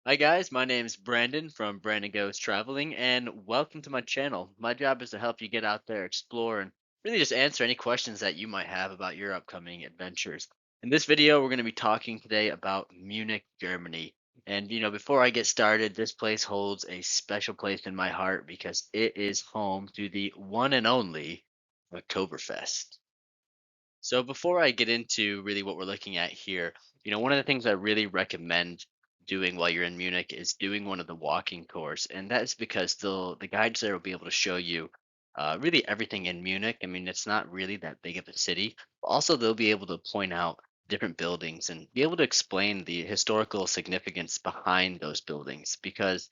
Hi guys, my name's Brandon from Brandon Goes Traveling, and welcome to my channel. My job is to help you get out there, explore, and really just answer any questions that you might have about your upcoming adventures. In this video, we're going to be talking today about Munich, Germany. And before I get started, this place holds a special place in my heart because it is home to the one and only Oktoberfest. So before I get into really what we're looking at here, one of the things I really recommend doing while you're in Munich is doing one of the walking tours, and that is because the guides there will be able to show you really everything in Munich. I mean, it's not really that big of a city. But also, they'll be able to point out different buildings and be able to explain the historical significance behind those buildings because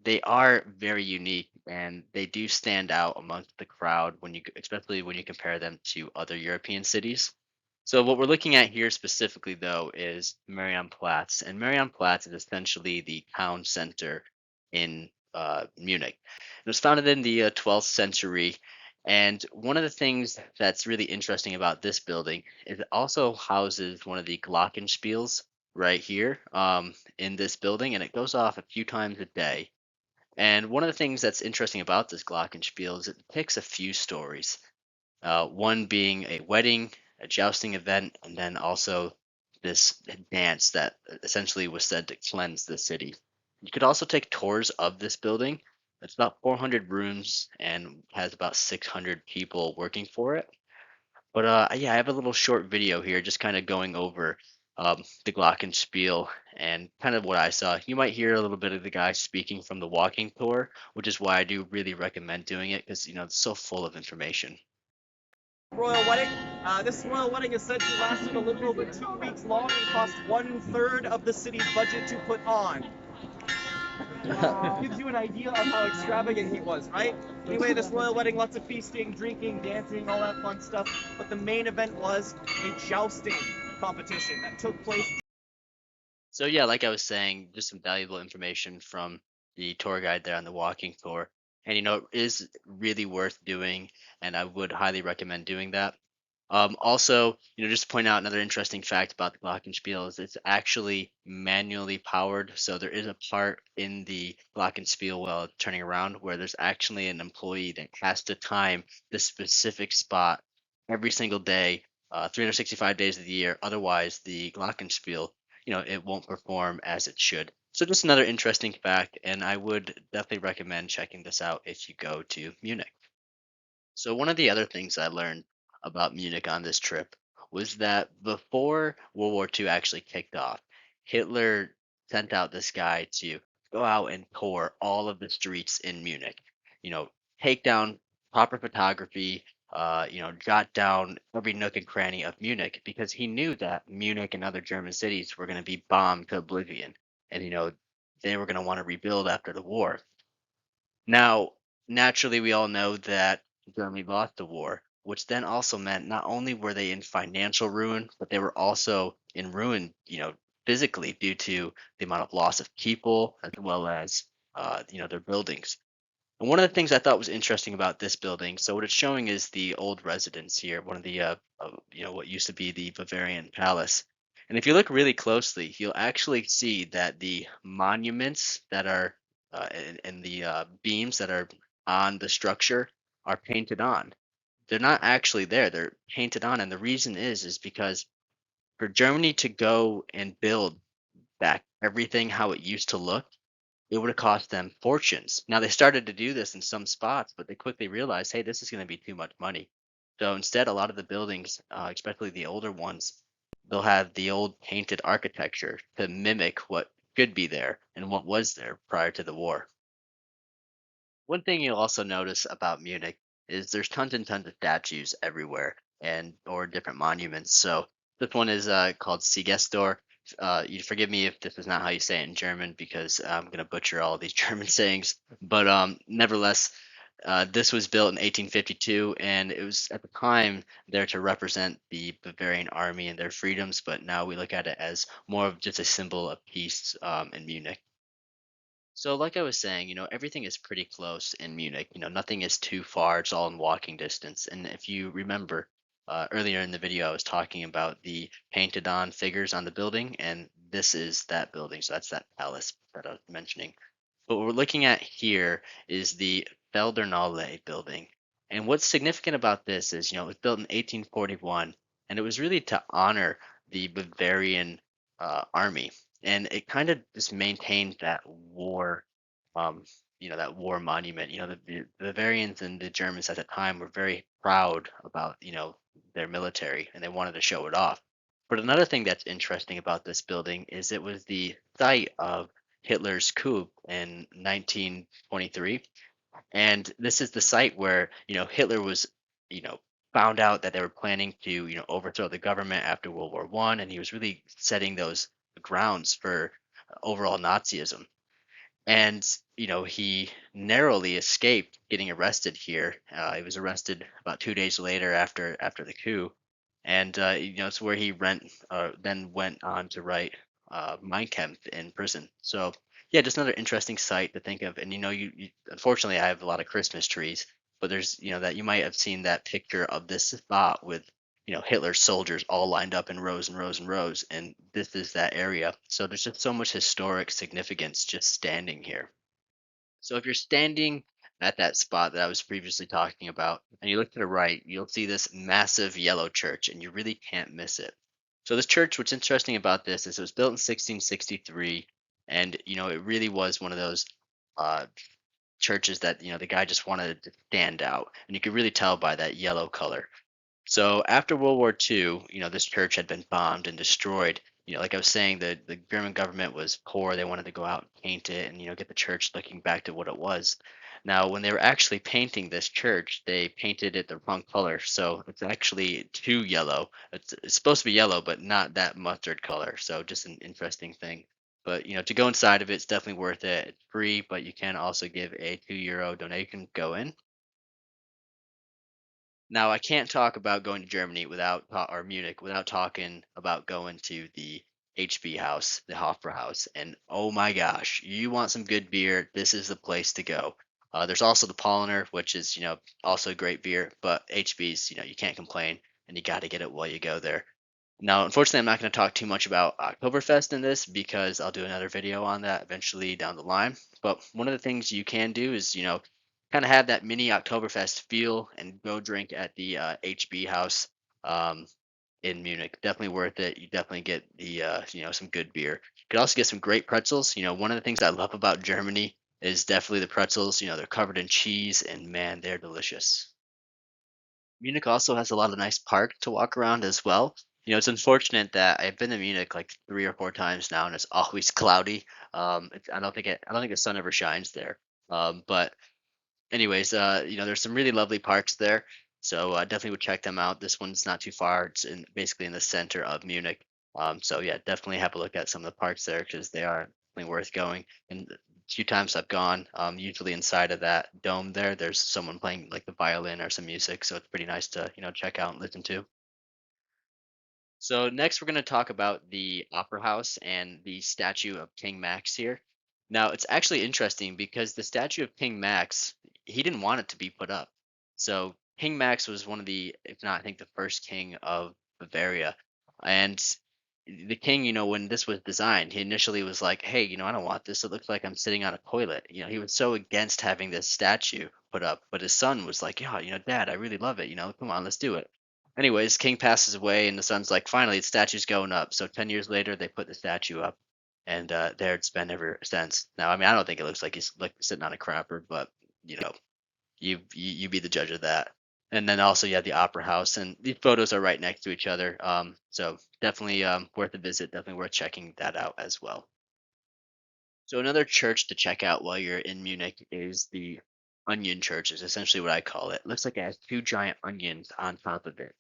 they are very unique and they do stand out amongst the crowd especially when you compare them to other European cities. So what we're looking at here specifically though is Marienplatz, and Marienplatz is essentially the town center in Munich. It was founded in the 12th century, and one of the things that's really interesting about this building is it also houses one of the glockenspiels right here in this building, and it goes off a few times a day. And one of the things that's interesting about this glockenspiel is it depicts a few stories. One being a wedding, a jousting event, and then also this dance that essentially was said to cleanse the city. You could also take tours of this building. It's about 400 rooms and has about 600 people working for it. But yeah, I have a little short video here just kind of going over the Glockenspiel and kind of what I saw. You might hear a little bit of the guy speaking from the walking tour, which is why I do really recommend doing it because, it's so full of information. Royal wedding. This royal wedding essentially lasted a little over 2 weeks long and cost one third of the city's budget to put on. Gives you an idea of how extravagant he was, right? Anyway, this royal wedding, lots of feasting, drinking, dancing, all that fun stuff. But the main event was a jousting competition that took place. So yeah, like I was saying, just some valuable information from the tour guide there on the walking tour. And it is really worth doing, and I would highly recommend doing that. Also, just to point out another interesting fact about the Glockenspiel is it's actually manually powered. So there is a part in the Glockenspiel while turning around where there's actually an employee that has to time the specific spot every single day, 365 days of the year. Otherwise, the Glockenspiel, it won't perform as it should. So just another interesting fact, and I would definitely recommend checking this out if you go to Munich. So one of the other things I learned about Munich on this trip was that before World War II actually kicked off, Hitler sent out this guy to go out and tour all of the streets in Munich. You know, take down proper photography, jot down every nook and cranny of Munich because he knew that Munich and other German cities were going to be bombed to oblivion, and they were going to want to rebuild after the war. Now, naturally, we all know that Germany lost the war, which then also meant not only were they in financial ruin, but they were also in ruin, physically due to the amount of loss of people as well as, their buildings. And one of the things I thought was interesting about this building, so what it's showing is the old residence here, one of the, what used to be the Bavarian Palace. And if you look really closely, you'll actually see that the monuments that are and the beams that are on the structure are painted on. They're not actually there; they're painted on, and the reason is because for Germany to go and build back everything how it used to look, it would have cost them fortunes. Now they started to do this in some spots, but they quickly realized, hey, this is going to be too much money. So instead, a lot of the buildings, especially the older ones, they'll have the old painted architecture to mimic what could be there and what was there prior to the war. One thing you'll also notice about Munich is there's tons and tons of statues everywhere and or different monuments. So this one is called Siegestor. You forgive me if this is not how you say it in German because I'm gonna butcher all these German sayings. But nevertheless, this was built in 1852, and it was at the time there to represent the Bavarian army and their freedoms. But now we look at it as more of just a symbol of peace in Munich. So, like I was saying, everything is pretty close in Munich. Nothing is too far. It's all in walking distance. And if you remember earlier in the video, I was talking about the painted on figures on the building, and this is that building. So that's that palace that I was mentioning. But what we're looking at here is the Feldherrnhalle building. And what's significant about this is, it was built in 1841, and it was really to honor the Bavarian army. And it kind of just maintained that war, um, that war monument. The Bavarians and the Germans at the time were very proud about, their military, and they wanted to show it off. But another thing that's interesting about this building is it was the site of Hitler's coup in 1923. And this is the site where, Hitler was, you know, found out that they were planning to, overthrow the government after World War One, and he was really setting those grounds for overall Nazism. And, he narrowly escaped getting arrested here. He was arrested about 2 days later after the coup, and it's where he then went on to write Mein Kampf in prison. So yeah, just another interesting site to think of. And you unfortunately I have a lot of Christmas trees, but there's that you might have seen that picture of this spot with Hitler's soldiers all lined up in rows and rows and rows, and this is that area. So there's just so much historic significance just standing here. So if you're standing at that spot that I was previously talking about, and you look to the right, you'll see this massive yellow church, and you really can't miss it. So this church, what's interesting about this is it was built in 1663, and it really was one of those uh, churches that the guy just wanted to stand out, and you could really tell by that yellow color. So after World War II, this church had been bombed and destroyed. Like I was saying, the German government was poor. They wanted to go out and paint it and, get the church looking back to what it was. Now, when they were actually painting this church, they painted it the wrong color. So it's actually too yellow. It's supposed to be yellow, but not that mustard color. So just an interesting thing. But, to go inside of it, it's definitely worth it. It's free, but you can also give a €2 donation to go in. Now, I can't talk about going to Germany or Munich without talking about going to the HB house, the Hofbräu house. And oh my gosh, you want some good beer, this is the place to go. There's also the Polliner, which is, also a great beer, but HB's, you can't complain, and you got to get it while you go there. Now, unfortunately, I'm not going to talk too much about Oktoberfest in this because I'll do another video on that eventually down the line. But one of the things you can do is, kind of have that mini Oktoberfest feel and go drink at the HB house um, in Munich. Definitely worth it. You definitely get the, some good beer. You could also get some great pretzels. One of the things I love about Germany is definitely the pretzels. They're covered in cheese and man, they're delicious. Munich also has a lot of nice parks to walk around as well. It's unfortunate that I've been to Munich like 3 or 4 times now, and it's always cloudy. I don't think the sun ever shines there. But anyways, there's some really lovely parks there, so definitely would check them out. This one's not too far; it's basically in the center of Munich. So yeah, definitely have a look at some of the parks there because they are definitely worth going. And the few times I've gone, usually inside of that dome there, there's someone playing like the violin or some music, so it's pretty nice to check out and listen to. So next, we're going to talk about the Opera House and the statue of King Max here. Now, it's actually interesting because the statue of King Max, he didn't want it to be put up. So King Max was one of the, if not, I think the first king of Bavaria. And the king, when this was designed, he initially was like, hey, I don't want this. It looks like I'm sitting on a toilet. He was so against having this statue put up. But his son was like, yeah, Dad, I really love it. Come on, let's do it. Anyways, King passes away, and the son's like, finally, the statue's going up. So 10 years later, they put the statue up, and there it's been ever since. Now, I mean, I don't think it looks like he's like sitting on a crapper, but you be the judge of that. And then also you have the Opera House, and these photos are right next to each other. So definitely worth a visit. Definitely worth checking that out as well. So another church to check out while you're in Munich is the Onion Church. Is essentially what I call it. Looks like it has two giant onions on top of it.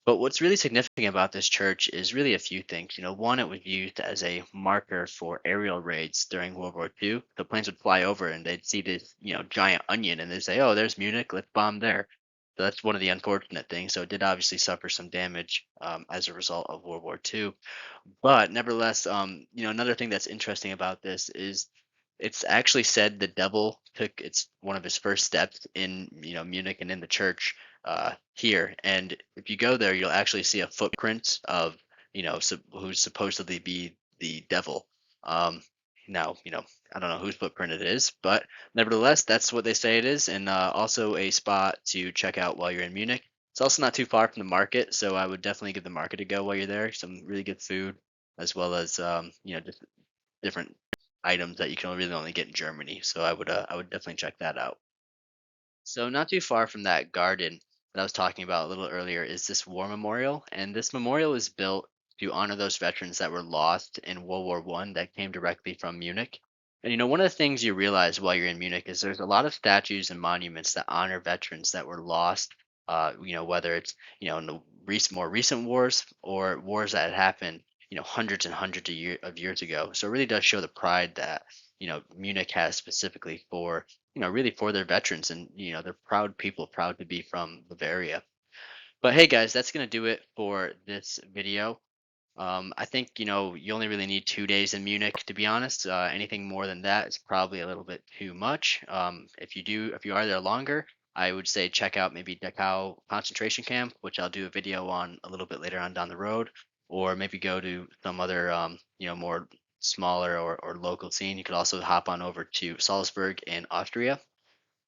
But what's really significant about this church is really a few things. One, it was used as a marker for aerial raids during World War II. The planes would fly over and they'd see this, giant onion and they'd say, oh, there's Munich, let's bomb there. So that's one of the unfortunate things. So it did obviously suffer some damage as a result of World War II. But nevertheless, another thing that's interesting about this is it's actually said the devil took its one of his first steps in Munich and in the church here. And if you go there, you'll actually see a footprint of who's supposedly be the devil. Um, now, I don't know whose footprint it is, but nevertheless, that's what they say it is, and also a spot to check out while you're in Munich. It's also not too far from the market, so I would definitely give the market a go while you're there. Some really good food, as well as just different items that you can really only get in Germany. So I would definitely check that out. So not too far from that garden that I was talking about a little earlier is this war memorial, and this memorial is built to honor those veterans that were lost in World War One that came directly from Munich. And one of the things you realize while you're in Munich is there's a lot of statues and monuments that honor veterans that were lost. Whether it's in the more recent wars or wars that had happened hundreds and hundreds of years ago. So it really does show the pride that Munich has specifically for really for their veterans, and they're proud people, proud to be from Bavaria. But hey guys, that's gonna do it for this video. I think you only really need 2 days in Munich, to be honest. Anything more than that is probably a little bit too much. If you are there longer, I would say check out maybe Dachau concentration camp, which I'll do a video on a little bit later on down the road, or maybe go to some other more smaller or local scene. You could also hop on over to Salzburg in Austria.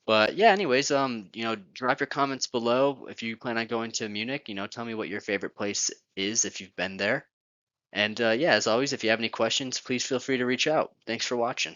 But yeah, anyways, drop your comments below if you plan on going to Munich. Tell me what your favorite place is if you've been there. And yeah, as always, if you have any questions, please feel free to reach out. Thanks for watching.